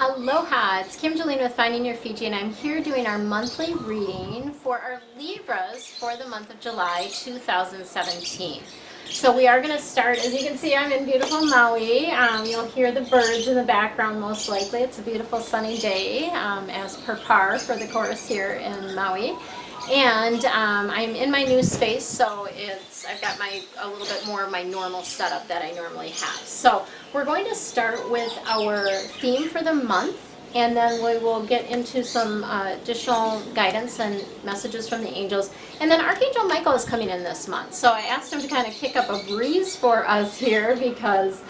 Aloha, it's Kim Jolene with Finding Your Fiji, and I'm here doing our monthly reading for our Libras for the month of July 2017. So we are going to start, as you can see, I'm in beautiful Maui. You'll hear the birds in the background most likely. It's a beautiful sunny day, as per par for the chorus here in Maui. And I'm in my new space, so I've got a little bit more of my normal setup that I normally have. So we're going to start with our theme for the month, and then we will get into some additional guidance and messages from the angels. And then Archangel Michael is coming in this month, so I asked him to kind of kick up a breeze for us here because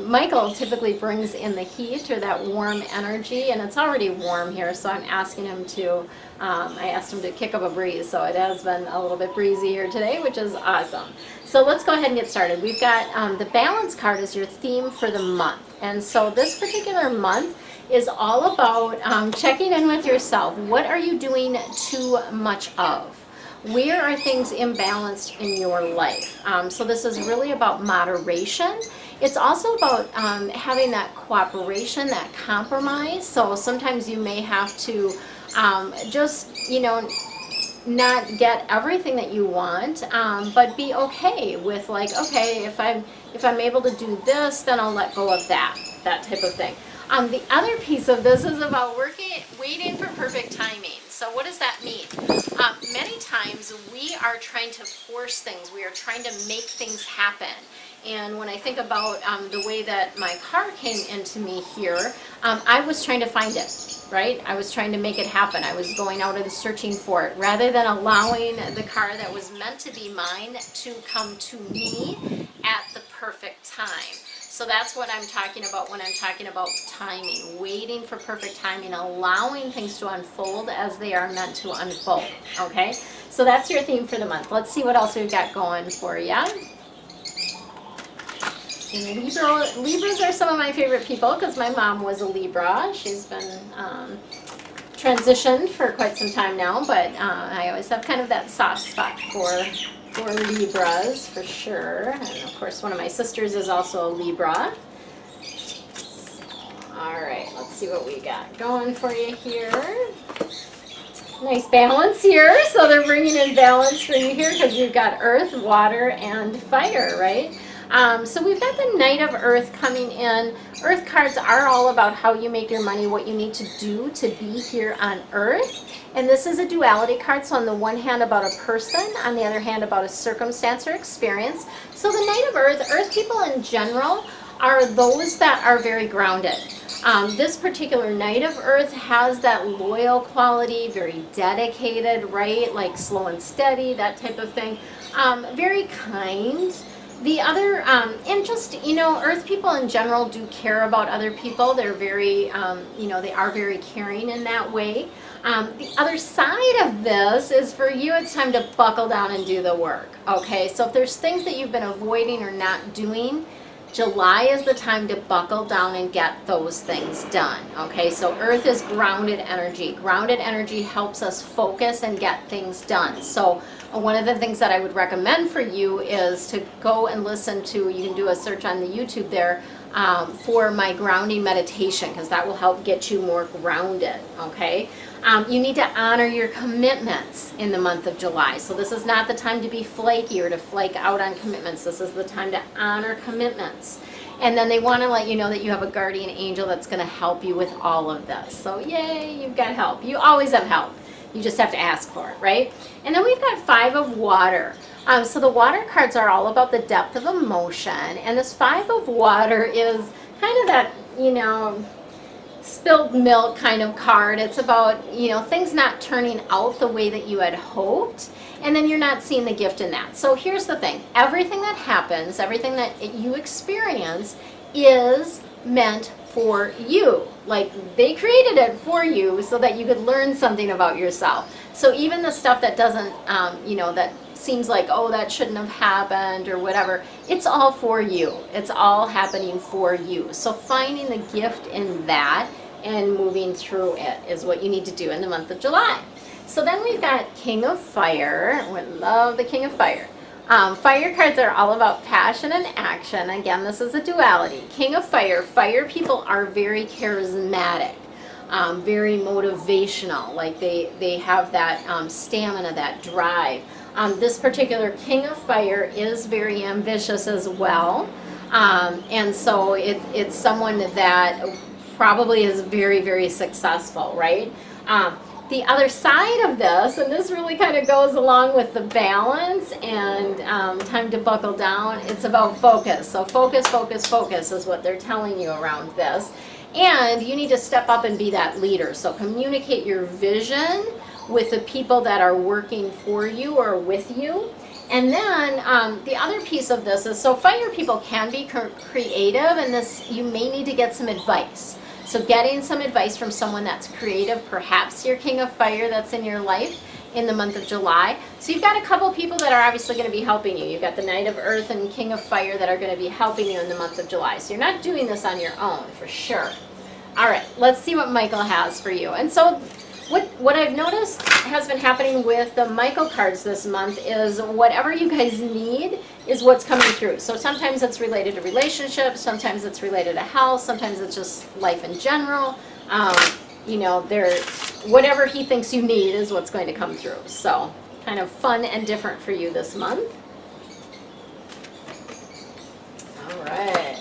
Michael typically brings in the heat or that warm energy, and it's already warm here, so I'm asking him to I asked him to kick up a breeze, so it has been a little bit breezy here today, which is awesome. So let's go ahead and get started. We've got the balance card is your theme for the month, and so this particular month is all about checking in with yourself. What are you doing too much of? Where are things imbalanced in your life? So this is really about moderation. It's also about having that cooperation, that compromise. So sometimes you may have to just, not get everything that you want, but be okay with okay, if I'm able to do this, then I'll let go of that type of thing. The other piece of this is about waiting for perfect timing. So what does that mean? Many times we are trying to force things. We are trying to make things happen. And when I think about the way that my car came into me here, I was trying to find it, right? I was trying to make it happen. I was going out and searching for it rather than allowing the car that was meant to be mine to come to me at the perfect time. So that's what I'm talking about when I'm talking about timing, waiting for perfect timing, allowing things to unfold as they are meant to unfold, okay? So that's your theme for the month. Let's see what else we've got going for you. Libras are some of my favorite people because my mom was a Libra. She's been transitioned for quite some time now, but I always have kind of that soft spot for Libras, for sure. And of course, one of my sisters is also a Libra. All right, let's see what we got going for you here. Nice balance here. So they're bringing in balance for you here because we've got earth, water, and fire, right? So we've got the Knight of Earth coming in. Earth cards are all about how you make your money, what you need to do to be here on Earth. And this is a duality card, so on the one hand about a person, on the other hand about a circumstance or experience. So the Knight of Earth, Earth people in general, are those that are very grounded. This particular Knight of Earth has that loyal quality, very dedicated, right? Like slow and steady, that type of thing. Very kind. The other, and just, Earth people in general do care about other people. They're very, they are very caring in that way. The other side of this is for you, it's time to buckle down and do the work, okay? So if there's things that you've been avoiding or not doing, July is the time to buckle down and get those things done, okay? So Earth is grounded energy. Grounded energy helps us focus and get things done. So one of the things that I would recommend for you is to go and listen to, you can do a search on the YouTube there, for my grounding meditation, because that will help get you more grounded, okay? You need to honor your commitments in the month of July. So this is not the time to be flaky or to flake out on commitments. This is the time to honor commitments. And then they want to let you know that you have a guardian angel that's going to help you with all of this. So yay, you've got help. You always have help. You just have to ask for it, right? And then we've got Five of Water. So the water cards are all about the depth of emotion. And this Five of Water is kind of that, spilled milk kind of card. It's about, things not turning out the way that you had hoped. And then you're not seeing the gift in that. So here's the thing. Everything that happens, everything that you experience is meant for you. Like they created it for you so that you could learn something about yourself. So even the stuff that doesn't, that seems like, oh, that shouldn't have happened or whatever, it's all for you. It's all happening for you. So finding the gift in that and moving through it is what you need to do in the month of July. So then we've got King of Fire. We love the King of Fire. Fire cards are all about passion and action. Again, this is a duality. King of Fire. Fire people are very charismatic, very motivational. Like they have that stamina, that drive. This particular King of Fire is very ambitious as well. And so it's someone that probably is very, very successful, right? The other side of this, and this really kind of goes along with the balance and time to buckle down, it's about focus. So focus, focus, focus is what they're telling you around this. And you need to step up and be that leader. So communicate your vision with the people that are working for you or with you. And then the other piece of this is, so fire people can be creative, and this, you may need to get some advice. So getting some advice from someone that's creative, perhaps your King of Fire that's in your life in the month of July. So you've got a couple people that are obviously going to be helping you. You've got the Knight of Earth and King of Fire that are going to be helping you in the month of July. So you're not doing this on your own, for sure. All right, let's see what Michael has for you. And so what I've noticed has been happening with the Michael cards this month is whatever you guys need is what's coming through. So sometimes it's related to relationships, sometimes it's related to health, sometimes it's just life in general. You know, whatever he thinks you need is what's going to come through. So kind of fun and different for you this month. All right.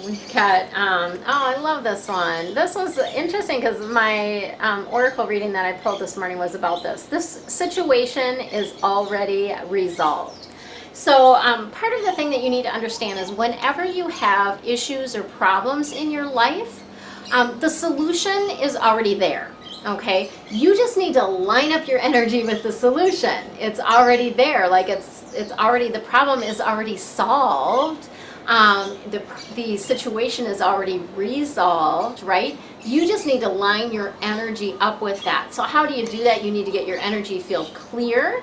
We've got, oh, I love this one. This was interesting because my oracle reading that I pulled this morning was about this. This situation is already resolved. So part of the thing that you need to understand is whenever you have issues or problems in your life, the solution is already there. Okay, you just need to line up your energy with the solution. It's already there. Like it's already, the problem is already solved. The situation is already resolved, right? You just need to line your energy up with that. So how do you do that? You need to get your energy field clear.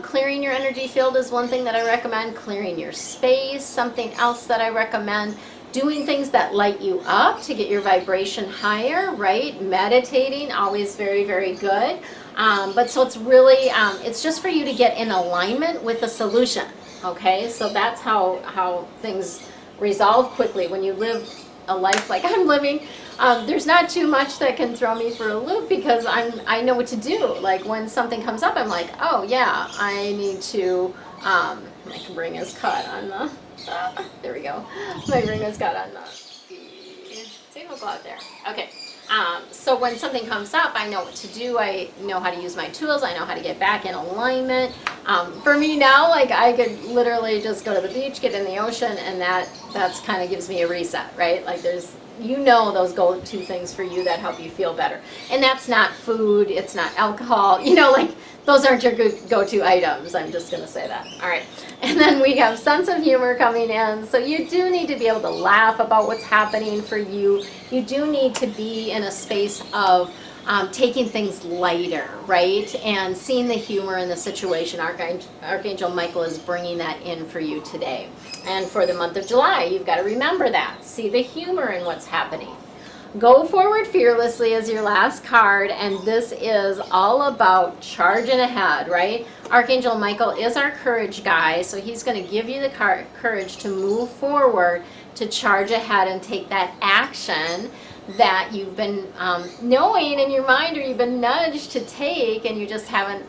Clearing your energy field is one thing that I recommend. Clearing your space, something else that I recommend. Doing things that light you up to get your vibration higher, right? Meditating, always very, very good. But so it's really, it's just for you to get in alignment with the solution. Okay, so that's how things resolve quickly. When you live a life like I'm living, there's not too much that can throw me for a loop because I know what to do. Like when something comes up, I'm like, oh yeah, I need to, my ring is caught on the, there we go. My ring is caught on the tablecloth there. Okay. So when something comes up, I know what to do. I know how to use my tools. I know how to get back in alignment. For me now, like I could literally just go to the beach, get in the ocean, and that's kind of gives me a reset, right? Like there's, you know, those go-to things for you that help you feel better. And that's not food. It's not alcohol. You know, like those aren't your good go-to items. I'm just going to say that. All right. And then we have sense of humor coming in. So you do need to be able to laugh about what's happening for you. You do need to be in a space of taking things lighter, right? And seeing the humor in the situation. Archangel Michael is bringing that in for you today. And for the month of July, you've got to remember that. See the humor in what's happening. Go forward fearlessly is your last card, and this is all about charging ahead, right? Archangel Michael is our courage guy, so he's going to give you the courage to move forward, to charge ahead and take that action that you've been knowing in your mind or you've been nudged to take, and you just haven't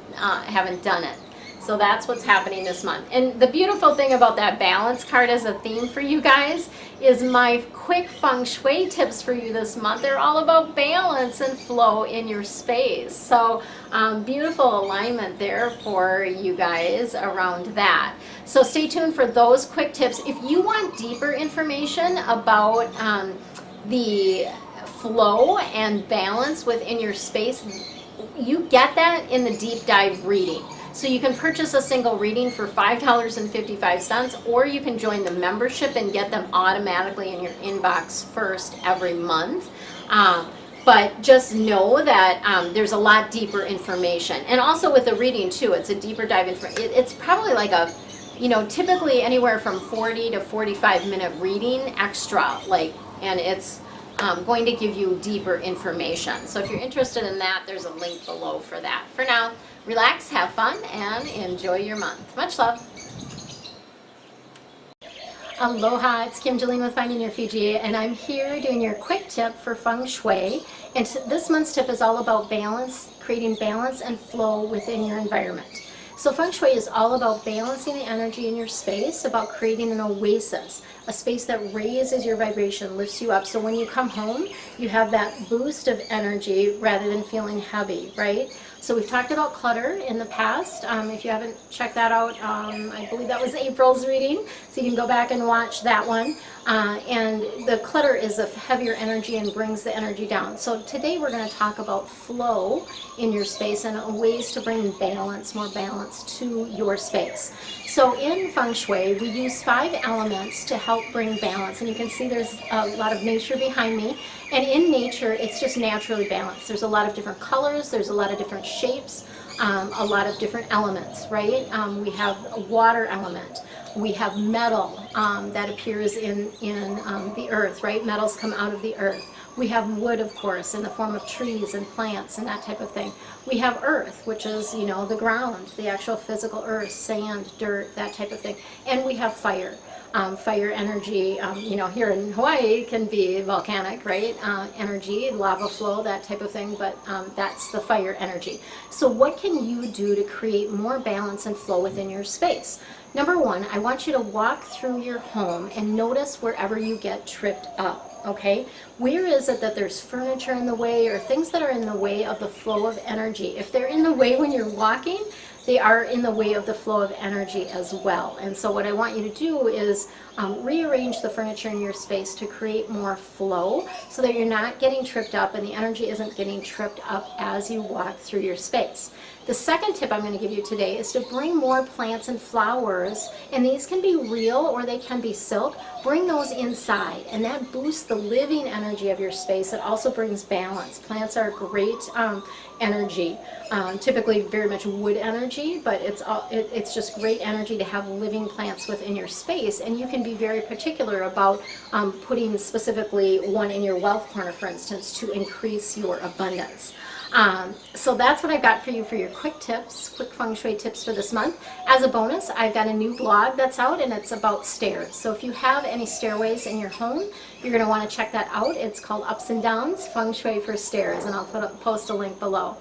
done it. So that's what's happening this month. And the beautiful thing about that balance card as a theme for you guys is my quick feng shui tips for you this month. They're all about balance and flow in your space. So beautiful alignment there for you guys around that. So stay tuned for those quick tips. If you want deeper information about the flow and balance within your space, you get that in the deep dive reading. So you can purchase a single reading for $5.55, or you can join the membership and get them automatically in your inbox first every month. But just know that there's a lot deeper information. And also with the reading too, it's a deeper dive. It's probably like a, you know, typically anywhere from 40 to 45 minute reading extra. And it's going to give you deeper information. So if you're interested in that, there's a link below for that. For now, relax, have fun, and enjoy your month. Much love. Aloha, it's Kim Jolene with Finding Your Fiji, and I'm here doing your quick tip for Feng Shui. And this month's tip is all about balance, creating balance and flow within your environment. So Feng Shui is all about balancing the energy in your space, about creating an oasis, a space that raises your vibration, lifts you up. So when you come home, you have that boost of energy rather than feeling heavy, right? So we've talked about clutter in the past. If you haven't checked that out, I believe that was April's reading, so you can go back and watch that one. And the clutter is of heavier energy and brings the energy down. So today we're going to talk about flow in your space and ways to bring balance, more balance to your space. So in Feng Shui, we use 5 elements to help bring balance. And you can see there's a lot of nature behind me. And in nature, it's just naturally balanced. There's a lot of different colors, there's a lot of different shapes, a lot of different elements, right? We have a water element. We have metal that appears in the earth, right? Metals come out of the earth. We have wood, of course, in the form of trees and plants and that type of thing. We have earth, which is, you know, the ground, the actual physical earth, sand, dirt, that type of thing. And we have fire. Fire energy, you know, here in Hawaii can be volcanic, right? Energy, lava flow, that type of thing, but that's the fire energy. So what can you do to create more balance and flow within your space? Number 1, I want you to walk through your home and notice wherever you get tripped up, okay? Where is it that there's furniture in the way or things that are in the way of the flow of energy? If they're in the way when you're walking, they are in the way of the flow of energy as well. And so what I want you to do is rearrange the furniture in your space to create more flow so that you're not getting tripped up and the energy isn't getting tripped up as you walk through your space. The second tip I'm going to give you today is to bring more plants and flowers, and these can be real or they can be silk. Bring those inside, and that boosts the living energy of your space. It also brings balance. Plants are great energy, typically very much wood energy, but it's just great energy to have living plants within your space, and you can be very particular about putting specifically one in your wealth corner, for instance, to increase your abundance. So that's what I got for you for your quick tips, quick Feng Shui tips for this month. As a bonus, I've got a new blog that's out, and it's about stairs. So if you have any stairways in your home, you're going to want to check that out. It's called Ups and Downs, Feng Shui for Stairs, and I'll post a link below.